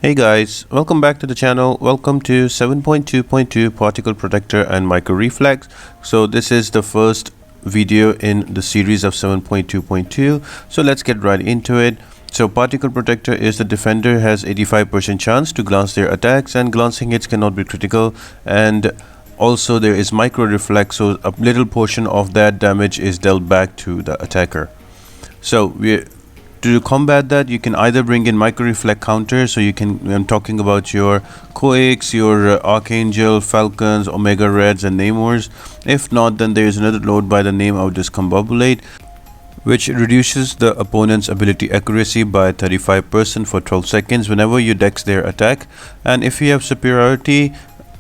Hey guys, welcome back to the channel. Welcome to 7.2.2 Particle Protector and Micro Reflex. So this is the first video in the series of 7.2.2. So let's get right into it. So Particle Protector is the defender has 85% chance to glance their attacks, and glancing hits cannot be critical, and also there is Micro Reflex, so a little portion of that damage is dealt back to the attacker. So to combat that, you can either bring in Micro Reflect counter. So you can, I'm talking about your Coix, your Archangel, Falcons, Omega Reds and Namors. If not, then there is another load by the name of Discombobulate, which reduces the opponent's ability accuracy by 35% for 12 seconds whenever you dex their attack. And if you have superiority,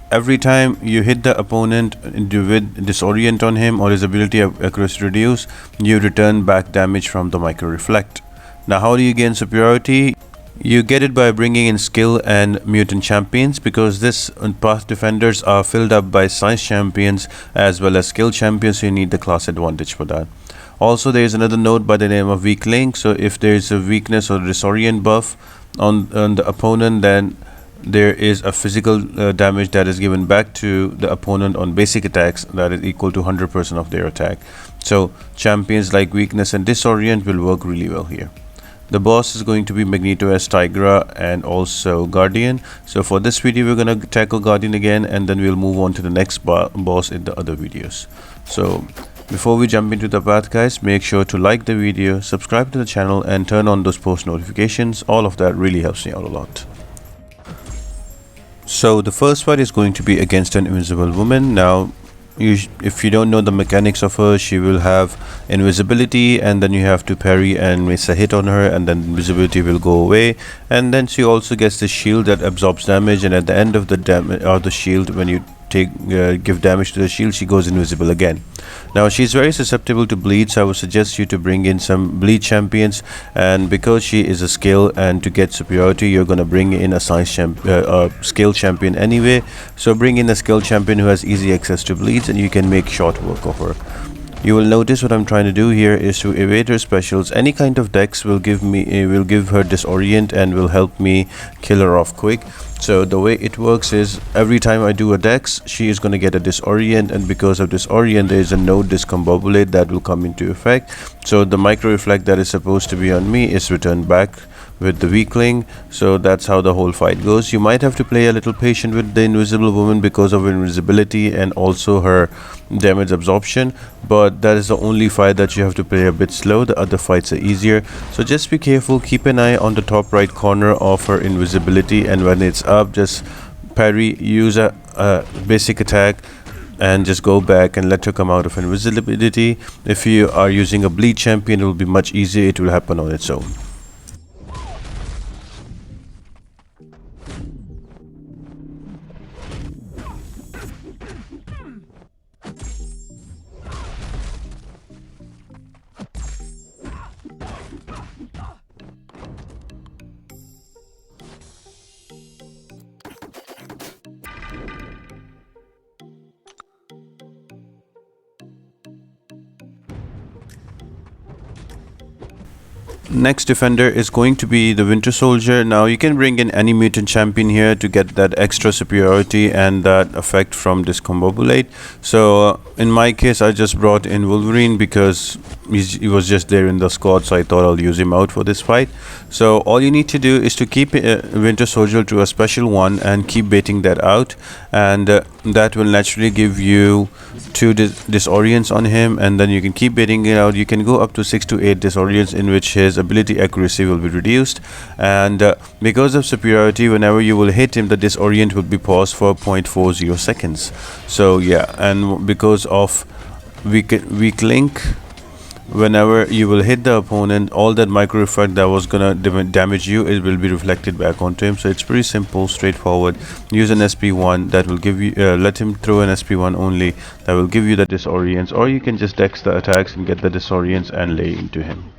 every time you hit the opponent with disorient on him or his ability of accuracy reduce, you return back damage from the Micro Reflect. Now, how do you gain superiority? You get it by bringing in skill and mutant champions, because this path defenders are filled up by science champions as well as skill champions, so you need the class advantage for that. Also, there is another node by the name of weak link. So if there is a weakness or disorient buff on the opponent, then there is a physical damage that is given back to the opponent on basic attacks that is equal to 100% of their attack. So champions like weakness and disorient will work really well here. The boss is going to be Magneto as Tigra and also Guardian. So for this video, we're going to tackle Guardian again, and then we'll move on to the next boss in the other videos. So before we jump into the path, guys, make sure to like the video, subscribe to the channel and turn on those post notifications. All of that really helps me out a lot. So the first fight is going to be against an invisible woman. Now, if you don't know the mechanics of her, she will have invisibility, and then you have to parry and miss a hit on her, and then invisibility will go away. And then she also gets the shield that absorbs damage, and at the end of the damage or the shield, when you give damage to the shield, she goes invisible again. Now, she's very susceptible to bleed, so I would suggest you to bring in some bleed champions. And because she is a skill, and to get superiority, you're going to bring in a skill champion anyway. So bring in a skill champion who has easy access to bleeds, and you can make short work of her. You will notice what I'm trying to do here is to evade her specials. Any kind of dex will give her disorient and will help me kill her off quick. So the way it works is, every time I do a dex, she is going to get a disorient, and because of disorient, there is a node Discombobulate that will come into effect. So the Micro Reflect that is supposed to be on me is returned back with the weakling. So that's how the whole fight goes. You might have to play a little patient with the invisible woman because of invisibility and also her damage absorption, but that is the only fight that you have to play a bit slow. The other fights are easier, so just be careful. Keep an eye on the top right corner of her invisibility, and when it's up, just parry, use a basic attack, and just go back and let her come out of invisibility. If you are using a bleed champion, it will be much easier. It will happen on its own. Next defender is going to be the Winter Soldier. Now, you can bring in any mutant champion here to get that extra superiority and that effect from Discombobulate. So in my case, I just brought in Wolverine because he was just there in the squad, so I thought I'll use him out for this fight. So all you need to do is to keep Winter Soldier to a special one and keep baiting that out, and that will naturally give you 2 disorients on him, and then you can keep baiting it out. You can go up to 6 to 8 disorients, in which his ability accuracy will be reduced, and because of superiority, whenever you will hit him, the disorient will be paused for 0.40 seconds. So yeah, and because of weak link, whenever you will hit the opponent, all that Micro Reflect that was gonna damage you, it will be reflected back onto him. So it's pretty simple, straightforward. Use an SP1 that will give you let him throw an SP1 only, that will give you the disorients, or you can just dex the attacks and get the disorients and lay into him.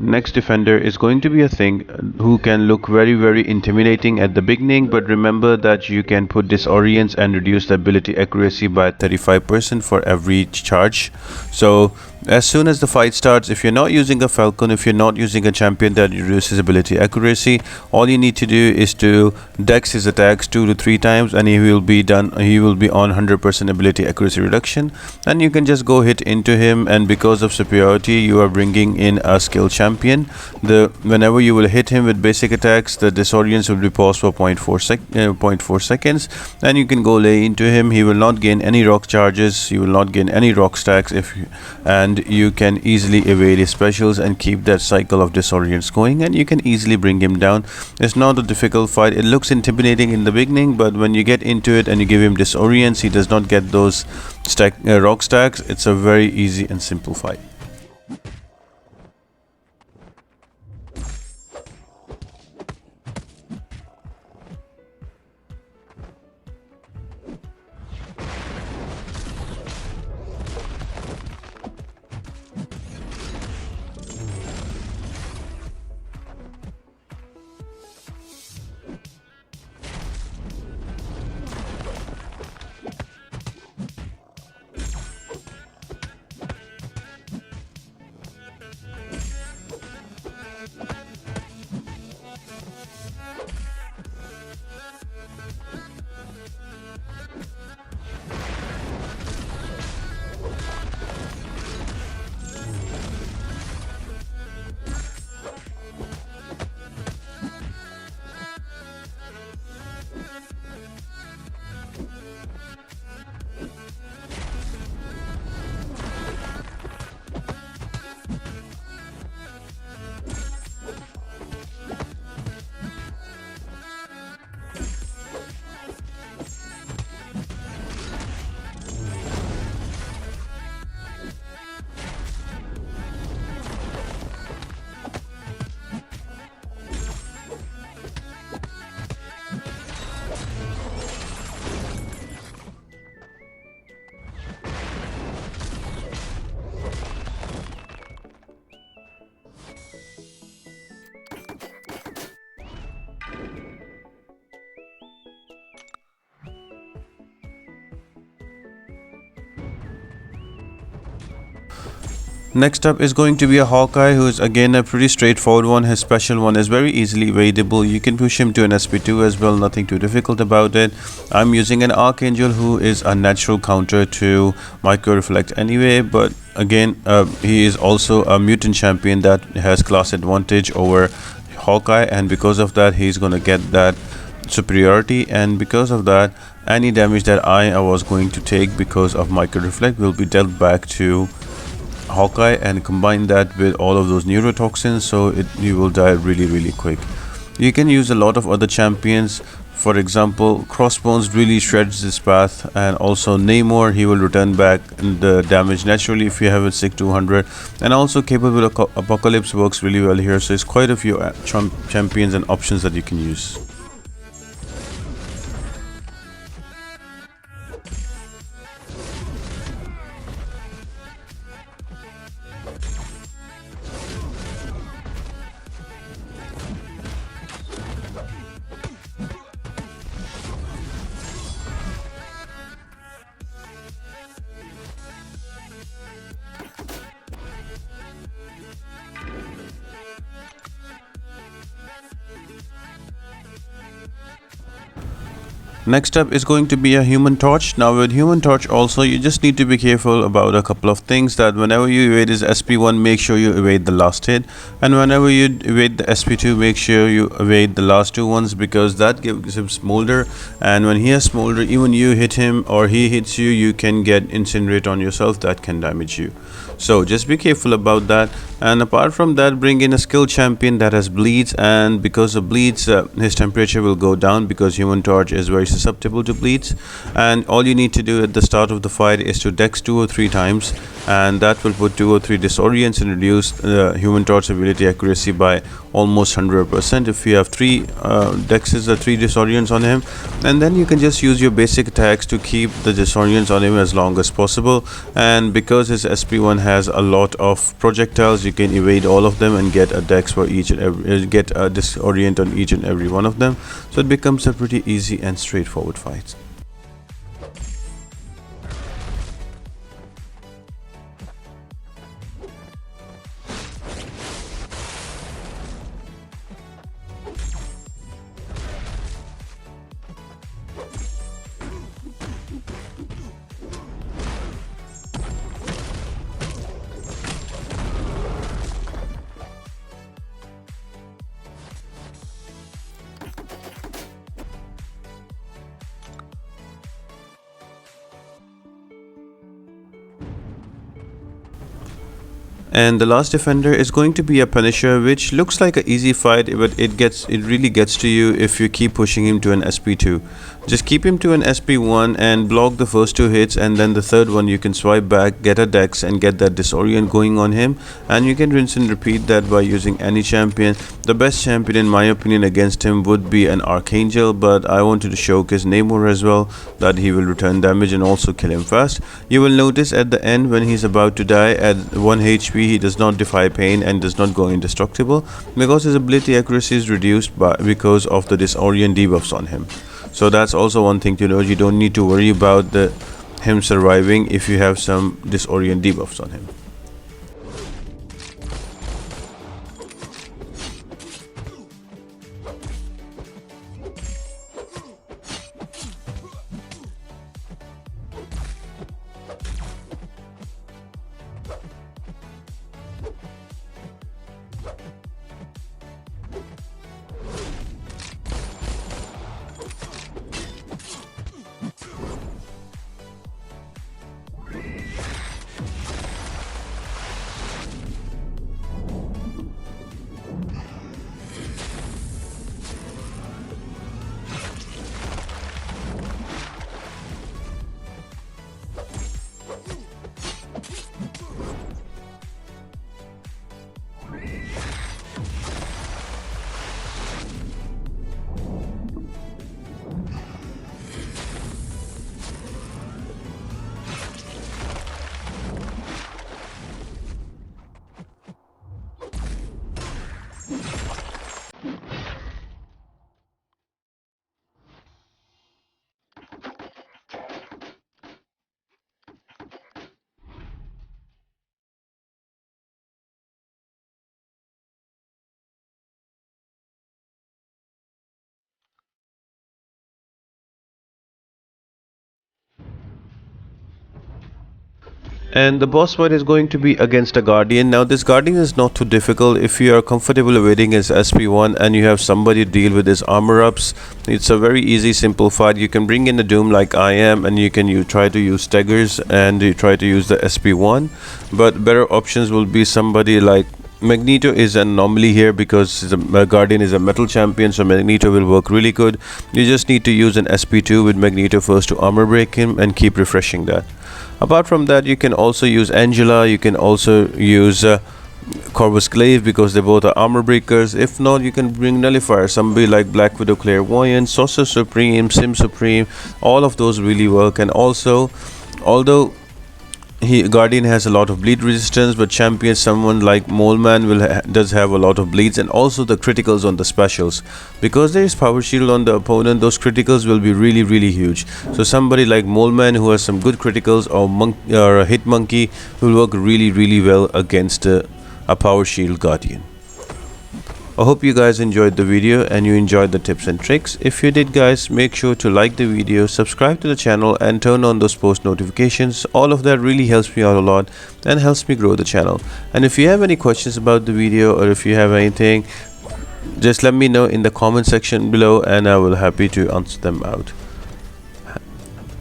Next defender is going to be a thing who can look very intimidating at the beginning, but remember that you can put disorients and reduce the ability accuracy by 35% for every charge. So as soon as the fight starts, if you're not using a falcon, if you're not using a champion that reduces ability accuracy, all you need to do is to dex his attacks 2 to 3 times and he will be on 100% ability accuracy reduction, and you can just go hit into him. And because of superiority, you are bringing in a skill champion. Whenever you will hit him with basic attacks, the disorients will be paused for 0.4 seconds, and you can go lay into him. He will not gain any rock charges, you will not gain any rock stacks, and you can easily evade his specials and keep that cycle of disorients going, and you can easily bring him down. It's not a difficult fight. It looks intimidating in the beginning, but when you get into it and you give him disorients, he does not get those rock stacks. It's a very easy and simple fight. Next up is going to be a Hawkeye, who is again a pretty straightforward one. His special one is very easily evadable. You can push him to an SP2 as well, nothing too difficult about it. I'm using an Archangel who is a natural counter to Micro Reflect anyway, but again he is also a mutant champion that has class advantage over Hawkeye, and because of that he's gonna get that superiority, and because of that any damage that I was going to take because of Micro Reflect will be dealt back to Hawkeye, and combine that with all of those neurotoxins, so you will die really quick. You can use a lot of other champions. For example, Crossbones really shreds this path, and also Namor, he will return back the damage naturally if you have a SIG 200, and also Capable Apocalypse works really well here. So it's quite a few champions and options that you can use. Next up is going to be a Human Torch. Now with Human Torch also you just need to be careful about a couple of things, that whenever you evade his SP1 make sure you evade the last hit, and whenever you evade the SP2 make sure you evade the last two ones, because that gives him Smolder, and when he has Smolder, even you hit him or he hits you, you can get Incinerate on yourself that can damage you. So just be careful about that. And apart from that, bring in a skill champion that has bleeds, and because of bleeds his temperature will go down, because Human Torch is very susceptible to bleeds. And all you need to do at the start of the fight is to dex 2 or 3 times, and that will put 2 or 3 disorients and reduce Human Torch ability accuracy by almost 100% if you have 3 dexes or 3 disorients on him. And then you can just use your basic attacks to keep the disorients on him as long as possible. And because his SP1 has a lot of projectiles, you can evade all of them and get a dex for each and every get a disorient on each and every one of them. So it becomes a pretty easy and straightforward fight. And the last defender is going to be a Punisher, which looks like an easy fight, but it really gets to you if you keep pushing him to an SP2. Just keep him to an SP1 and block the first 2 hits, and then the third one you can swipe back, get a dex and get that disorient going on him, and you can rinse and repeat that by using any champion. The best champion in my opinion against him would be an Archangel, but I wanted to showcase Namor as well, that he will return damage and also kill him fast. You will notice at the end when he's about to die at 1 HP, he does not defy pain and does not go indestructible because his ability accuracy is reduced because of the disorient debuffs on him. So that's also one thing to know. You don't need to worry about him surviving if you have some disorient debuffs on him. And the boss fight is going to be against a Guardian. Now this Guardian is not too difficult if you are comfortable evading his SP1 and you have somebody to deal with his armor ups. It's a very easy, simple fight. You can bring in the Doom like I am, and you try to use Staggers and you try to use the SP1. But better options will be somebody like Magneto is an anomaly here because the Guardian is a metal champion, so Magneto will work really good. You just need to use an SP2 with Magneto first to armor break him and keep refreshing that. Apart from that, you can also use Angela, you can also use Corvus Glaive because they both are armor breakers. If not, you can bring Nullifier, somebody like Black Widow Clairvoyant, Sorcerer Supreme, Sim Supreme. All of those really work. And also, although Guardian has a lot of bleed resistance, but champion someone like Mole Man does have a lot of bleeds, and also the criticals on the specials. Because there is power shield on the opponent, those criticals will be really huge. So somebody like Mole Man who has some good criticals, or a Hit Monkey, will work really well against a power shield Guardian. I hope you guys enjoyed the video and you enjoyed the tips and tricks. If you did, guys, make sure to like the video, subscribe to the channel and turn on those post notifications. All of that really helps me out a lot and helps me grow the channel. And if you have any questions about the video, or if you have anything, just let me know in the comment section below and I will be happy to answer them out.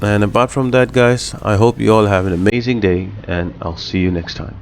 And apart from that, guys, I hope you all have an amazing day and I'll see you next time.